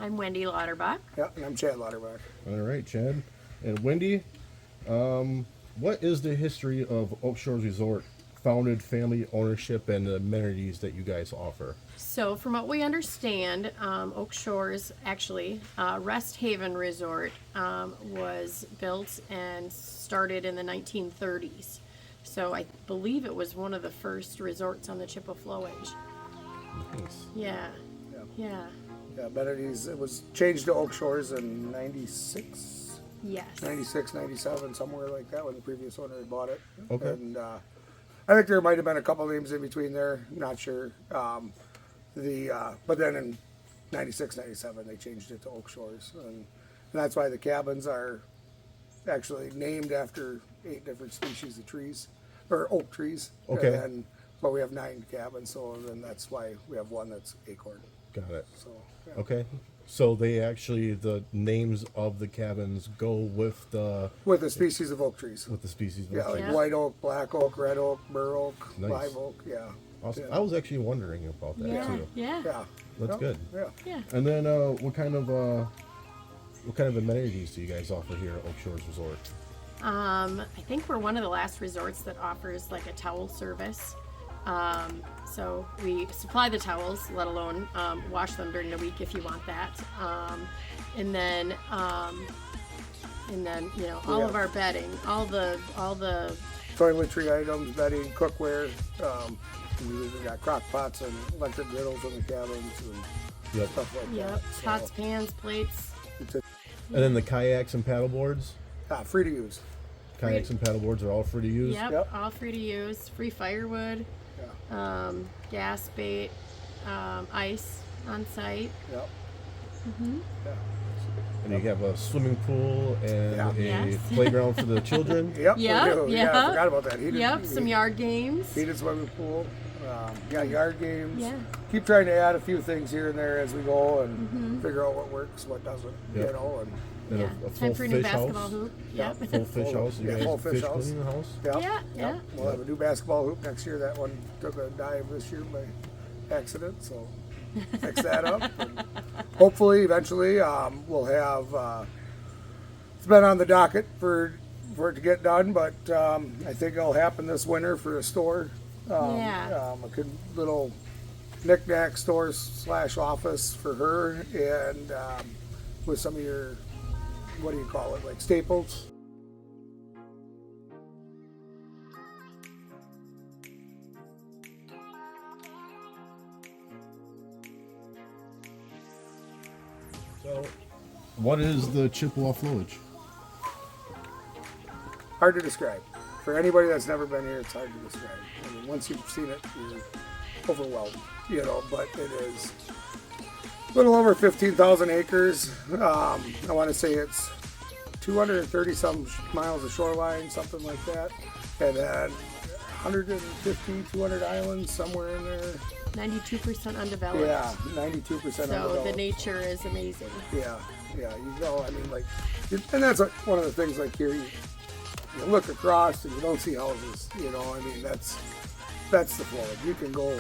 I'm Wendy Lauterbach. Yeah, and I'm Chad Lauterbach. All right, Chad. And Wendy, what is the history of Oak Shores Resort, founded family ownership, and the amenities that you guys offer? So, from what we understand, Oak Shores, actually, Rest Haven Resort, was built and started in the 1930s. So, I believe it was one of the first resorts on the Chippewa Flowage. Nice. Yeah. Yeah. Yeah. Yeah, amenities. It was changed to Oak Shores in 96, Yes. 96, 97, somewhere like that when the previous owner had bought it. Okay. And I think there might have been a couple names in between there. Not sure. But then in 96, 97, they changed it to Oak Shores. And that's why the cabins are actually named after 8 different species of trees, or oak trees. Okay. But we have 9 cabins, so then that's why we have one that's acorn. Got it. So, yeah. Okay. So they actually, the names of the cabins go with the species of oak trees. with the species. Of Yeah, like Yeah. white oak, black oak, red oak, bur oak, Nice. live oak. Yeah. Awesome. Yeah. I was actually wondering about that Yeah. too. Yeah. Yeah. That's Yeah. good. Yeah. Yeah. And then, what kind of amenities do you guys offer here at Oak Shores Resort? I think we're one of the last resorts that offers like a towel service. So we supply the towels, let alone wash them during the week if you want that. And then you know all of our bedding, all the Toiletry items, bedding, cookware. We've got crock pots and electric griddles in the cabins and Yep. stuff like yep, that. pots, pans, plates. It's And then the kayaks and paddle boards. free to use. Kayaks and paddle boards are all free to use. Yep, Yep. all free to use. Free firewood, Yeah. gas bait, ice on site. Yep. Mm-hmm. Yeah. And you have a swimming pool and Yeah. a Yes. playground for the children. Yep. Yep, We do. Yeah. I yeah. forgot about that. Yep, some yard games. Heated swimming pool. Yard games. Yeah. Keep trying to add a few things here and there as we go and figure out what works, what doesn't. Yep. You know, and And Yeah, a full time for a new fish basketball house. hoop. Yeah. Yep. Full fish house. You Yeah, guys full fish house. cleaning the house. yeah, Yeah, yeah. We'll have a new basketball hoop next year. That one took a dive this year by accident, so fix that up. And hopefully, eventually, we'll have. It's been on the docket for it to get done, but I think it'll happen this winter for a store. Yeah. A good little knick-knack store / office for her, and with some of your, what do you call it, like staples. So, what is the Chippewa Flowage? Hard to describe. For anybody that's never been here, it's hard to describe. I mean, once you've seen it, you're overwhelmed, you know, but it is a little over 15,000 acres. I want to say it's 230 some miles of shoreline, something like that. And then 150, 200 islands somewhere in there. 92% undeveloped. Yeah, 92% So undeveloped. the nature is amazing. Yeah, you go. I mean, like, and that's like one of the things. Like here, you look across and you don't see houses. You know, I mean, that's the flow. You can go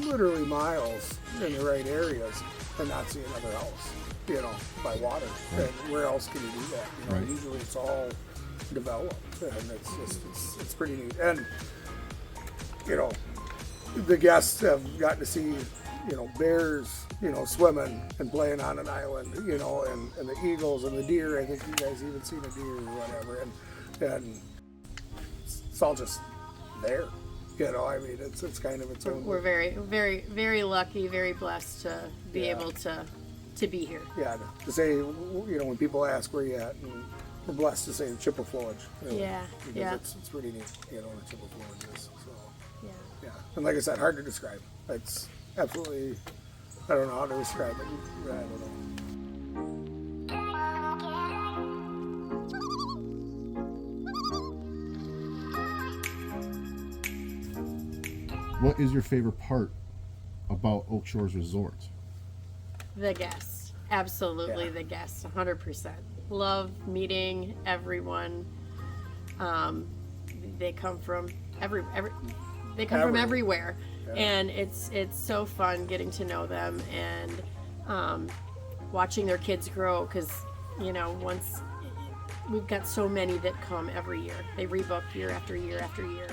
literally miles in the right areas and not see another house. You know, by water. Right. And where else can you do that? You know, Right. usually it's all developed, and it's pretty neat. And you know, the guests have gotten to see, you know, bears, you know, swimming and playing on an island, you know, and the eagles and the deer. I think you guys even seen a deer or whatever, and it's all just there, you know. I mean, it's kind of its own. We're very, very, very lucky, very blessed to be Yeah. able to be here. Yeah, to say, you know, when people ask where you at, and we're blessed to say the Chippewa Flowage. You know, Yeah, because yeah. it's pretty neat, you know, the Chippewa Flowage is. So. Yeah. Yeah, and like I said, hard to describe. It's absolutely, I don't know how to describe it. I don't know. What is your favorite part about Oak Shores Resort? The guests. Absolutely Yeah. the guests. 100%. Love meeting everyone. They come from they come from everywhere. Yeah. And it's so fun getting to know them, and watching their kids grow, because once we've got so many that come every year, they rebook year after year after year.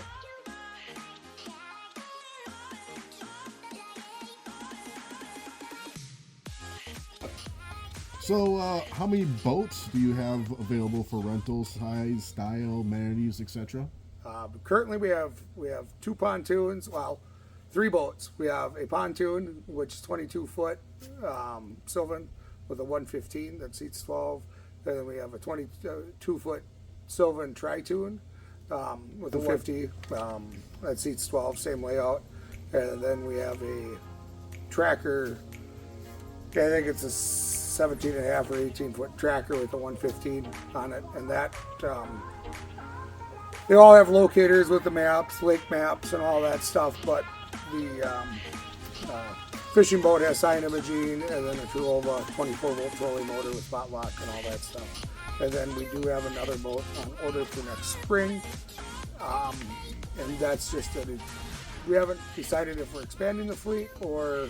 So, how many boats do you have available for rental, size, style, amenities, etc.? Currently, we have 2 pontoons. Well, 3 boats. We have a pontoon, which is 22 foot Sylvan with a 115 that seats 12. And then we have a 22 foot Sylvan Tritoon with a 50 that seats 12, same layout. And then we have a tracker. I think it's a 17 and a half or 18 foot tracker with a 115 on it, and that they all have locators with the maps, lake maps, and all that stuff. But the fishing boat has sign imaging, and then a Chippewa 24 volt trolling motor with spot lock and all that stuff. And then we do have another boat on order for next spring, and that's just that we haven't decided if we're expanding the fleet or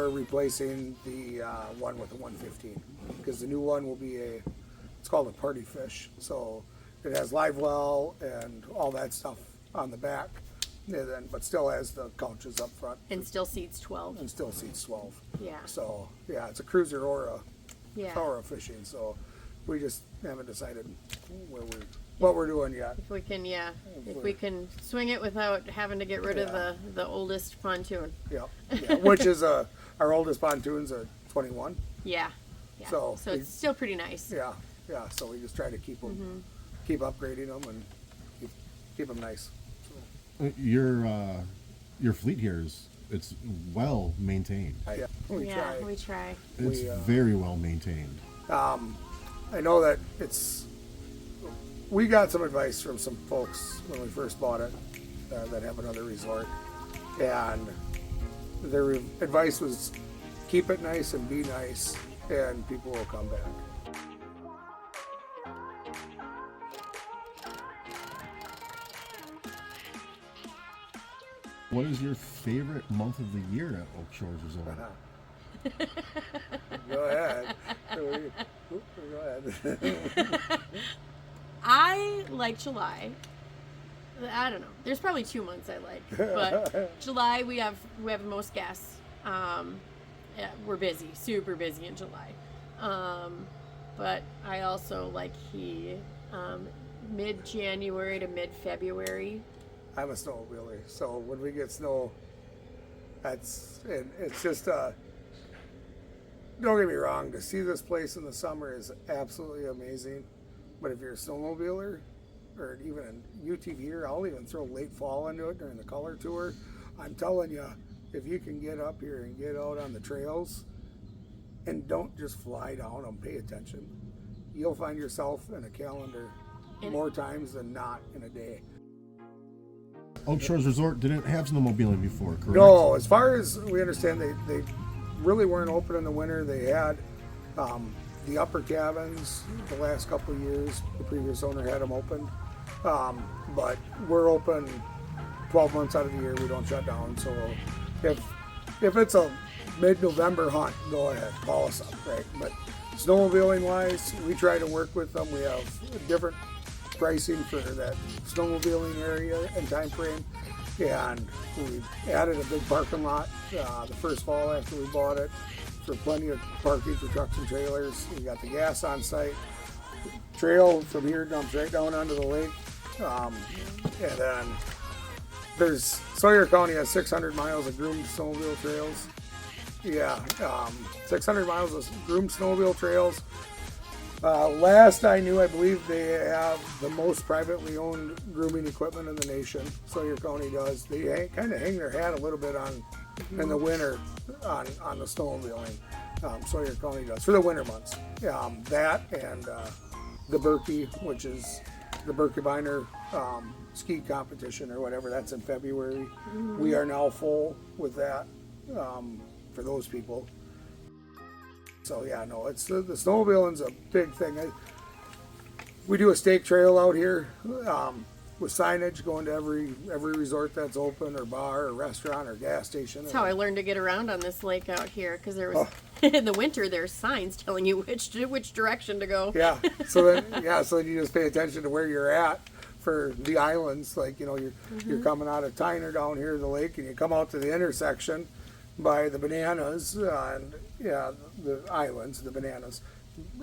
replacing the one with the 115, because the new one will be it's called a party fish, so it has live well and all that stuff on the back, and then but still has the couches up front And still seats 12. and still seats 12. Yeah. So yeah, it's a cruiser or Yeah. a fishing, so we just haven't decided what we're doing yet. If we can swing it without having to get rid of the oldest pontoon. Yeah, which is our oldest pontoon's a 21. Yeah. So it's still pretty nice. Yeah. So we just try to keep them, keep upgrading them, and keep them nice. Your fleet here it's well maintained. We try. We try. It's very well maintained. I know that we got some advice from some folks when we first bought it that have another resort, and their advice was keep it nice and be nice, and people will come back. What is your favorite month of the year at Oak Shores Resort? Go ahead. Go ahead. I like July. I don't know. There's probably 2 months I like, but July we have the most guests. We're busy, super busy in July. But I also like mid-January to mid-February. I'm a snowmobiler, so when we get snow, it's just don't get me wrong, to see this place in the summer is absolutely amazing. But if you're a snowmobiler, or even a UTVer, I'll even throw late fall into it during the color tour. I'm telling you, if you can get up here and get out on the trails and don't just fly down them, pay attention, you'll find yourself in a calendar more times than not in a day. Oak Shores Resort didn't have snowmobiling before, correct? No, as far as we understand, they really weren't open in the winter. They had the upper cabins the last couple of years. The previous owner had them open, but we're open 12 months out of the year. We don't shut down. So if it's a mid-November hunt, go ahead, call us up, right? But snowmobiling wise, we try to work with them. We have different pricing for that snowmobiling area and time frame, and we added a big parking lot the first fall after we bought it, for plenty of parking for trucks and trailers. We got the gas on site. Trail from here dumps right down onto the lake, and then Sawyer County has 600 miles of groomed snowmobile trails. 600 miles of groomed snowmobile trails. Last I knew, I believe they have the most privately owned grooming equipment in the nation. Sawyer County does. They kind of hang their hat a little bit in the winter on the snowmobiling. Sawyer County does for the winter months. That and the Berkey, which is the Berkebiner ski competition or whatever. That's in February. We are now full with that for those people. So it's the snowmobiling's a big thing. We do a stake trail out here. with signage going to every resort that's open, or bar, or restaurant, or gas station. That's how I learned to get around on this lake out here, because there was in the winter there's signs telling you which direction to go. Yeah. So then you just pay attention to where you're at for the islands. Like, you know, you're coming out of Tyner down here to the lake, and you come out to the intersection by the bananas, and the islands, the bananas,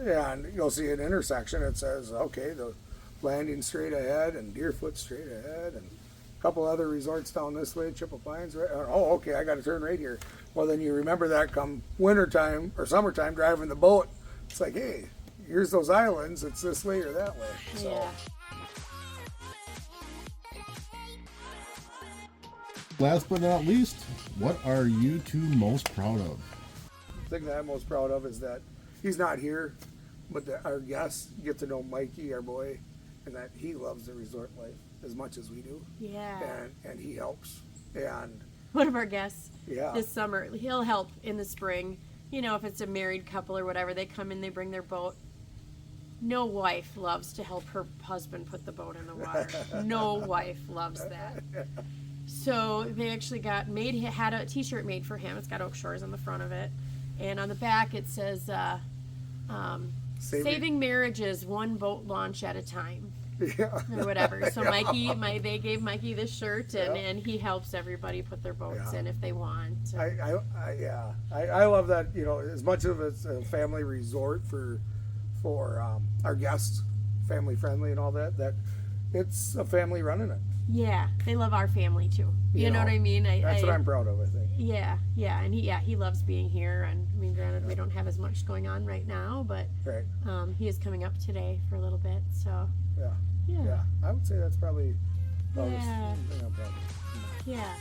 and you'll see an intersection. It says, okay, the landing straight ahead, and Deerfoot straight ahead, and a couple other resorts down this way, Chippewa, right? Oh, okay, I got to turn right here. Well, then you remember that come wintertime or summertime driving the boat. It's like, hey, here's those islands. It's this way or that way. So. Yeah. Last but not least, what are you two most proud of? The thing that I'm most proud of is that he's not here, but that our guests get to know Mikey, our boy, and that he loves the resort life as much as we do. Yeah. And he helps. And One of our guests yeah, this summer, he'll help in the spring. You know, if it's a married couple or whatever, they come in, they bring their boat. No wife loves to help her husband put the boat in the water. No wife loves that. So they actually had a t-shirt made for him. It's got Oak Shores on the front of it. And on the back it says, saving marriages one boat launch at a time. yeah, Or whatever. So Yeah. they gave Mikey this shirt, and, Yeah. and he helps everybody put their boats Yeah. in if they want. I love that. You know, as much of it's a family resort for our guests, family friendly and all that. That it's a family running it. Yeah, they love our family too. You know what I mean? That's what I'm proud of, I think. Yeah, and he loves being here. And I mean, granted, we don't have as much going on right now, but Right. he is coming up today for a little bit. So Yeah. yeah, Yeah. I would say that's probably the Yeah. thing I'm proud of. yeah.